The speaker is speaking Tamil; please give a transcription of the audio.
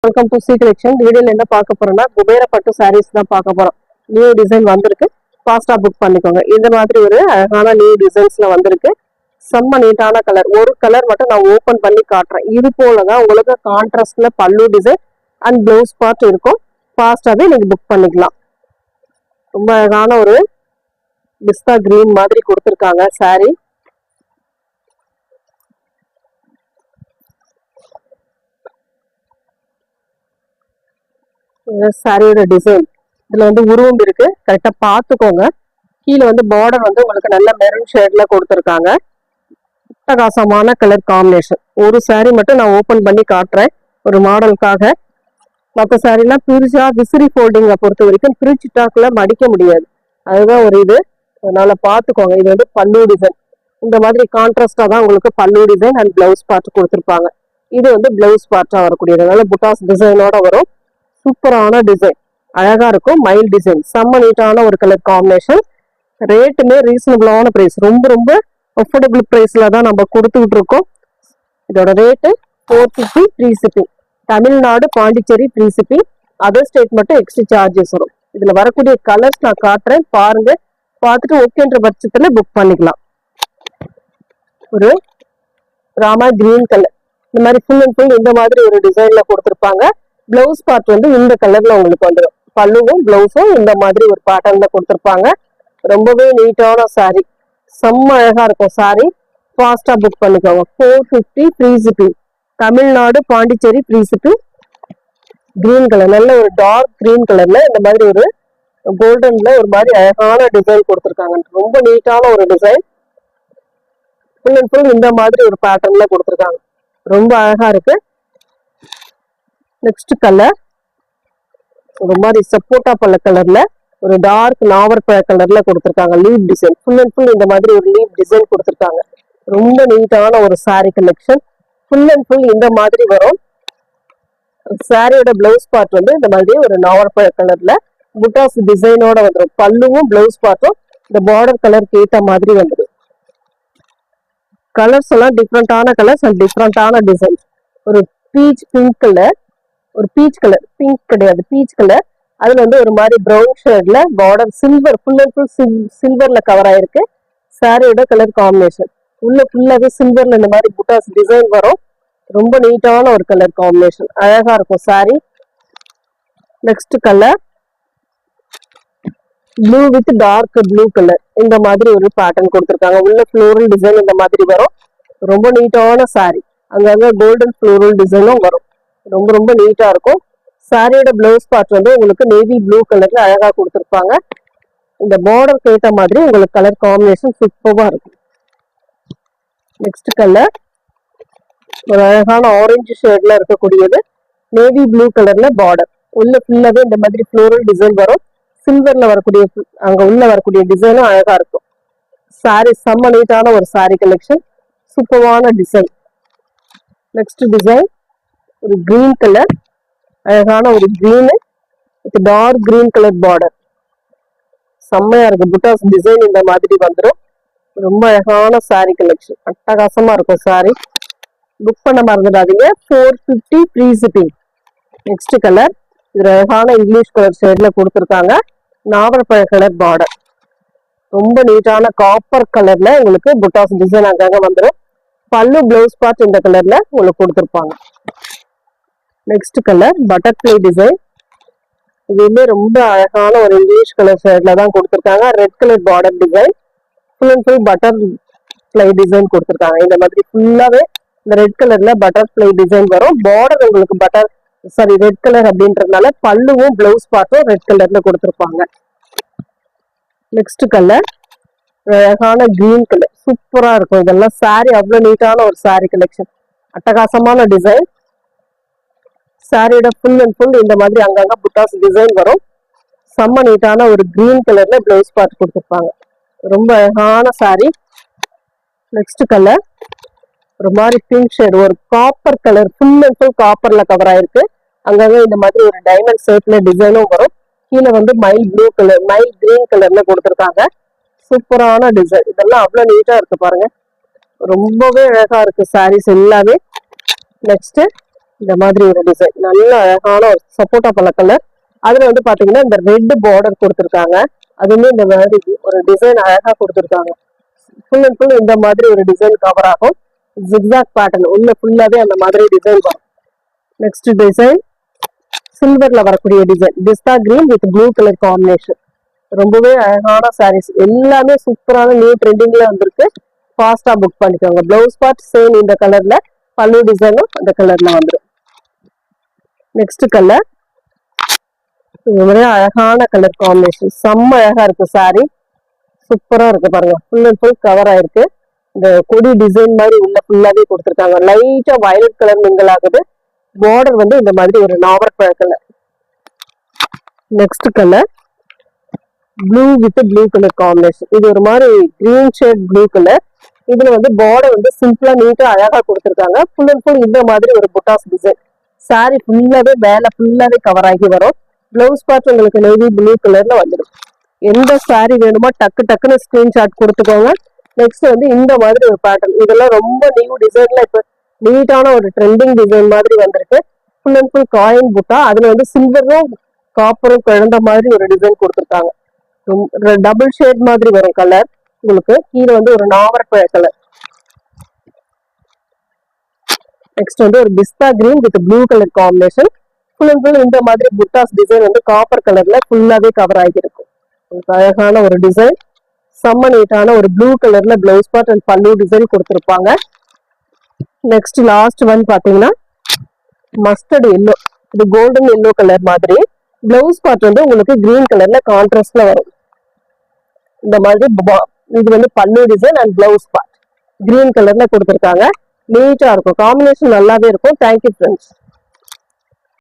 Welcome to C collection. வீடியோல என்ன பார்க்க போறோம்னா குபேர பட்டு சாரீஸ் தான் பார்க்க போறோம். நியூ டிசைன் வந்திருக்கு, ஃபாஸ்டா புக் பண்ணிக்கோங்க. இந்த மாதிரி ஒரு அழகான நியூ டிசைன்ஸ்ல வந்திருக்கு. செம்ம நீட்டான கலர். ஒரு கலர் மட்டும் நான் ஓபன் பண்ணி காட்டுறேன். இது போலதான் உங்களுக்கு கான்ட்ராஸ்ட்ல பல்லு டிசைன் அண்ட் பிளவுஸ் பார்ட் இருக்கும். ஃபாஸ்டாவே நீங்க புக் பண்ணிக்கலாம். ரொம்ப அழகான ஒரு பிஸ்தா கிரீன் மாதிரி கொடுத்துருக்காங்க சாரி. சாரியோட டிசைன் இதுல வந்து உருவம் இருக்கு, கரெக்டா பாத்துக்கோங்க. கீழே வந்து பார்டர் வந்து உங்களுக்கு நல்ல மெரூன் ஷேட்ல கொடுத்துருக்காங்க. அட்டகாசமான கலர் காம்பினேஷன். ஒரு சாரி மட்டும் நான் ஓபன் பண்ணி காட்டுறேன் ஒரு மாடலுக்காக. மற்ற சாரிலாம் பிரிச்சா விசிறி ஃபோல்டிங்கை பொறுத்த வரைக்கும் பிரிச்சு டாக்ல மடிக்க முடியாது, அதுதான் ஒரு இது. அதனால பாத்துக்கோங்க. இது வந்து பல்லு டிசைன். இந்த மாதிரி கான்ட்ராஸ்டா தான் உங்களுக்கு பல்லு டிசைன் அண்ட் பிளவுஸ் பார்ட் கொடுத்துருப்பாங்க. இது வந்து பிளவுஸ் பார்ட்டா வரக்கூடியது. அதனால புட்டாஸ் டிசைனோட வரும். சூப்பரான டிசைன், அழகா இருக்கும். மைல் டிசைன், செம்ம நீட்டான ஒரு கலர் காம்பினேஷன். ரேட்டுமே ரீசனபிளான பிரைஸ், ரொம்ப ரொம்ப அஃபோர்டபுள் பிரைஸ்ல தான் நம்ம கொடுத்துக்கிட்டு இருக்கோம். இதோட rate 450 free shipping. Tamil Nadu Pondicherry free shipping. Other state மட்டும் எக்ஸ்ட்ரா சார்ஜஸ் வரும். இதுல வரக்கூடிய கலர்ஸ் நான் காட்டுறேன், பாருங்க. பார்த்துட்டு ஓகேன்ற பட்சத்துல புக் பண்ணிக்கலாம். ஒரு ராமா கிரீன் கலர், இந்த மாதிரி ஃபுல் அண்ட் ஃபுல் இந்த மாதிரி ஒரு டிசைன்ல கொடுத்துருப்பாங்க. பிளவுஸ் பார்ட் வந்து இந்த கலர்ல உங்களுக்கு வந்துடும். பல்லுவும் பிளவுஸும் இந்த மாதிரி ஒரு பேட்டர்ன்ல கொடுத்துருப்பாங்க. ரொம்பவே நீட்டான சாரி, செம்ம அழகா இருக்கும் சாரி. ஃபாஸ்டா புக் பண்ணிக்கோங்க. 450 free shipping. Tamil Nadu Pondicherry free shipping. Green colour, நல்ல ஒரு டார்க் கிரீன் கலர்ல இந்த மாதிரி ஒரு கோல்டன்ல ஒரு மாதிரி அழகான டிசைன் கொடுத்துருக்காங்க. ரொம்ப நீட்டான ஒரு டிசைன். ஃபுல் அண்ட் ஃபுல் இந்த மாதிரி ஒரு பேட்டர்ன்ல கொடுத்துருக்காங்க. ரொம்ப அழகா இருக்கு. நெக்ஸ்ட் கலர் ஒரு மாதிரி சப்போட்டா பழ கலர்ல ஒரு டார்க் நாவற்பழ கலர்ல கொடுத்துருக்காங்க. Leaf design, full and full இந்த மாதிரி ஒரு லீப் டிசைன் கொடுத்துருக்காங்க. ரொம்ப நீட்டான ஒரு sari collection. Full and full இந்த மாதிரி வரும். சாரியோட பிளவுஸ் பார்ட் வந்து இந்த மாதிரி ஒரு நாவற்பழ கலர்ல புட்டாஸ் டிசைனோட வந்துடும். பல்லுவும் பிளவுஸ் பார்ட்டும் இந்த பார்டர் கலருக்கு ஏற்ற மாதிரி வந்துடும். கலர்ஸ் எல்லாம் டிஃப்ரெண்டான கலர்ஸ் அண்ட் டிஃப்ரெண்டான டிசைன்ஸ். ஒரு பீச் பிங்க் கலர், ஒரு பீச் கலர், பிங்க் கிடையாது பீச் கலர். அதுல வந்து ஒரு மாதிரி ப்ரௌன் ஷேட்ல border silver, full and full சில்வர்ல கவர் ஆயிருக்கு. சாரியோட கலர் காம்பினேஷன் உள்ள ஃபுல்லாவே சில்வர்ல இந்த மாதிரி புட்டாஸ் டிசைன் வரும். ரொம்ப நீட்டான ஒரு கலர் காம்பினேஷன், அழகா இருக்கும் sari. Next colour blue with dark blue colour. இந்த மாதிரி ஒரு பேட்டர்ன் கொடுத்துருக்காங்க. உள்ள ஃப்ளோரல் டிசைன் இந்த மாதிரி வரும். ரொம்ப நீட்டான சாரி. அங்கங்க கோல்டன் ஃப்ளோரல் டிசைனும் வரும். ரொம்ப ரொம்ப நீட்டா இருக்கும். சாரியோட பிளவுஸ் பார்ட் வந்து உங்களுக்கு நேவி ப்ளூ கலர்ல அழகா கொடுத்துருப்பாங்க. இந்த பார்டருக்கு ஏற்ற மாதிரி உங்களுக்கு கலர் காம்பினேஷன் சூப்பரா இருக்கும். நெக்ஸ்ட் கலர் ஒரு அழகான ஆரஞ்சு ஷேட்ல இருக்கக்கூடியது. நேவி ப்ளூ கலர்ல பார்டர். உள்ள ஃபுல்லாவே இந்த மாதிரி ஃப்ளோரல் டிசைன் வரும். சில்வர்ல வரக்கூடிய அங்க உள்ள வரக்கூடிய டிசைனும் அழகா இருக்கும். சாரி செம்ம நீட்டான ஒரு சாரி கலெக்ஷன், சூப்பரான டிசைன். நெக்ஸ்ட் டிசைன் ஒரு கிரீன் கலர், அழகான ஒரு green with dark green colour border. செம்மையா இருக்கு. புட்டாஸ் டிசைன் இந்த மாதிரி வந்துடும். ரொம்ப அழகான சாரி கலெக்ஷன், அட்டகாசமா இருக்கும் சாரி. புக் பண்ண மறந்துடாதீங்க. 450 ஃப்ரீ ஷிப்பிங். நெக்ஸ்ட் கலர் இது அழகான இங்கிலீஷ் கலர் ஷேட்ல கொடுத்துருக்காங்க. நாவற்பழ கலர் பார்டர். ரொம்ப நீட்டான காப்பர் கலர்ல உங்களுக்கு புட்டாஸ் டிசைன் அங்கங்க வந்துடும். பல்லு பிளவுஸ் பார்ட் இந்த கலர்ல உங்களுக்கு கொடுத்துருப்பாங்க. Next colour butterfly design. இதுவுமே ரொம்ப அழகான ஒரு இங்கிலீஷ் கலர் ஷேட்ல தான் கொடுத்துருக்காங்க. Red colour border design. Full and full butterfly design கொடுத்துருக்காங்க. இந்த மாதிரி ஃபுல்லாவே இந்த ரெட் கலர்ல பட்டர்ஃப்ளை டிசைன் வரும். பார்டர் உங்களுக்கு ரெட் கலர் அப்படின்றதுனால பல்லுவும் பிளவுஸ் பார்ட்டும் ரெட் கலர்ல கொடுத்துருப்பாங்க. நெக்ஸ்ட் கலர் அழகான கிரீன் கலர், சூப்பரா இருக்கும். இதெல்லாம் சாரி அவ்வளவு நீட்டான ஒரு சாரி கலெக்ஷன், அட்டகாசமான டிசைன். சாரியோட ஃபுல் அண்ட் ஃபுல் இந்த மாதிரி அங்கங்க புட்டாஸ் டிசைன் வரும். செம்ம நீட்டான ஒரு கிரீன் கலர்ல பிளவுஸ் பார்ட் கொடுத்துருப்பாங்க. ரொம்ப அழகான சாரி. நெக்ஸ்ட் கலர் ஒரு மாதிரி பிங்க் ஷேட், ஒரு copper colour, full and full காப்பர்ல கவர் ஆயிருக்கு. அங்கங்க இந்த மாதிரி ஒரு டைமண்ட் ஷேப்ல டிசைனும் வரும். கீழே வந்து mile blue colour, mile green கலர்ல கொடுத்துருக்காங்க. சூப்பரான டிசைன். இதெல்லாம் அவ்வளவு நீட்டா இருக்கு பாருங்க. ரொம்பவே அழகா இருக்கு சாரீஸ் எல்லாமே. நெக்ஸ்ட் இந்த மாதிரி ஒரு டிசைன் நல்ல அழகான ஒரு சப்போட்டா பழ கலர். அதுல வந்து பாத்தீங்கன்னா இந்த ரெட் பார்டர் கொடுத்துருக்காங்க. அதுவுமே இந்த மாதிரி ஒரு டிசைன் அழகா கொடுத்துருக்காங்க. ஃபுல் அண்ட் ஃபுல் இந்த மாதிரி ஒரு டிசைன் கவர் ஆகும். ஜிக்ஸாக் பேட்டர்ன் உள்ள ஃபுல்லாவே அந்த மாதிரி டிசைன் வரும். நெக்ஸ்ட் டிசைன் சில்வர்ல வரக்கூடிய டிசைன் பிஸ்தா green with blue colour combination. ரொம்பவே அழகான சாரீஸ் எல்லாமே சூப்பரான நியூ ட்ரெண்டிங்ல வந்திருக்கு. ஃபாஸ்டா புக் பண்ணிக்கோங்க. பிளவுஸ் பார்ட் சேம் இந்த கலர்ல, பல்லு டிசைனும் அந்த கலர்ல வந்துடும். நெக்ஸ்ட் கலர் இது மாதிரி அழகான கலர் காம்பினேஷன், செம்ம அழகா இருக்கு சாரி. சூப்பரா இருக்கு பாருங்க. ஃபுல் அண்ட் ஃபுல் கவர் ஆயிருக்கு. இந்த கொடி டிசைன் மாதிரி உள்ள ஃபுல்லாவே கொடுத்துருக்காங்க. லைட்டா வயலட் கலர் மிங்கல் ஆகுது. பார்டர் வந்து இந்த மாதிரி ஒரு நாவற்பழ colour. Next colour blue with blue colour combination. இது ஒரு மாதிரி கிரீன் ஷேட் ப்ளூ கலர். இதுல வந்து பார்டர் வந்து சிம்பிளா நீட்டா அழகா கொடுத்துருக்காங்க. ஃபுல் அண்ட் ஃபுல் இந்த மாதிரி ஒரு புட்டாஸ் டிசைன். சாரி ஃபுல்லாவே மேல ஃபுல்லாவே கவர் ஆகி வரும். பிளவுஸ் பார்ட் உங்களுக்கு நேவி ப்ளூ கலர்ல வந்துடும். எந்த சாரி வேணுமோ டக்கு டக்குன்னு ஸ்கிரீன்ஷாட் கொடுத்துக்கோங்க. நெக்ஸ்ட் வந்து இந்த மாதிரி ஒரு பேட்டர்ன். இதெல்லாம் ரொம்ப நியூ டிசைன்ல இப்ப நீட்டான ஒரு ட்ரெண்டிங் டிசைன் மாதிரி வந்திருக்கு. ஃபுல் அண்ட் ஃபுல் காயின் புட்டா, அதுல வந்து சில்வரும் காப்பரும் கலந்த மாதிரி ஒரு டிசைன் கொடுத்துருக்காங்க. டபுள் ஷேட் மாதிரி வரும் கலர். உங்களுக்கு கீழே வந்து ஒரு நாவற்பழ கலர். நெக்ஸ்ட் வந்து ஒரு pista green with blue colour combination. Full and full இந்த மாதிரி புட்டாஸ் டிசைன் வந்து காப்பர் கலர்ல ஃபுல்லாவே கவர் ஆகியிருக்கும். அழகான ஒரு டிசைன், செம்ம நீட்டான ஒரு ப்ளூ கலர்ல பிளவுஸ் பார்ட் அண்ட் பல்லு டிசைன் கொடுத்துருப்பாங்க. நெக்ஸ்ட் லாஸ்ட் ஒன் பாத்தீங்கன்னா மஸ்டர்ட் எல்லோ, இது கோல்டன் எல்லோ கலர் மாதிரி. பிளவுஸ் பார்ட் வந்து உங்களுக்கு கிரீன் கலர்ல கான்ட்ராஸ்ட்ல வரும். இந்த மாதிரி இது வந்து பல்லு design and blouse part green கலர்ல கொடுத்துருக்காங்க. நீட்டா இருக்கும். காம்பினேஷன் நல்லாவே இருக்கும். Thank you friends.